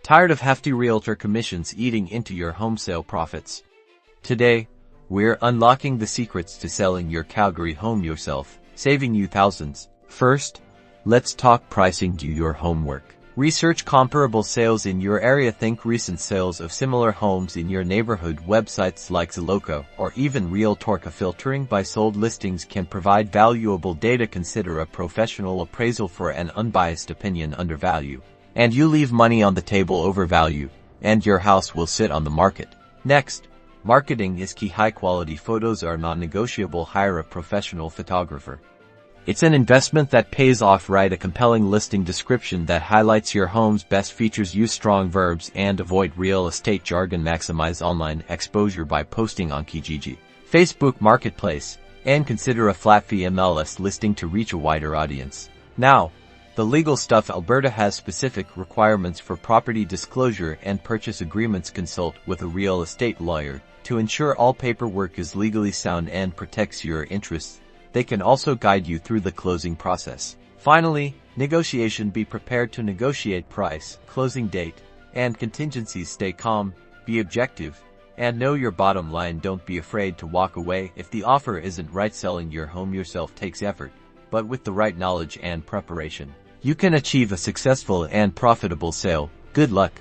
Tired of hefty realtor commissions eating into your home sale profits? Today, we're unlocking the secrets to selling your Calgary home yourself, saving you thousands. First, let's talk pricing. Do your homework. Research comparable sales in your area. Think recent sales of similar homes in your neighborhood. Websites like Zillow or even Realtor. Filtering by sold listings can provide valuable data. Consider a professional appraisal for an unbiased opinion. Undervalue, and you leave money on the table. Overvalue, and your house will sit on the market. Next, marketing is key. High-quality photos are non-negotiable. Hire a professional photographer. It's an investment that pays off. Write a compelling listing description that highlights your home's best features. Use strong verbs and avoid real estate jargon. Maximize online exposure by posting on Kijiji, Facebook Marketplace, and consider a flat fee MLS listing to reach a wider audience. Now, the legal stuff. Alberta has specific requirements for property disclosure and purchase agreements. Consult with a real estate lawyer to ensure all paperwork is legally sound and protects your interests. They can also guide you through the closing process. Finally, negotiation. Be prepared to negotiate price, closing date, and contingencies. Stay calm, be objective, and know your bottom line. Don't be afraid to walk away if the offer isn't right. Selling your home yourself takes effort, but with the right knowledge and preparation, you can achieve a successful and profitable sale. Good luck.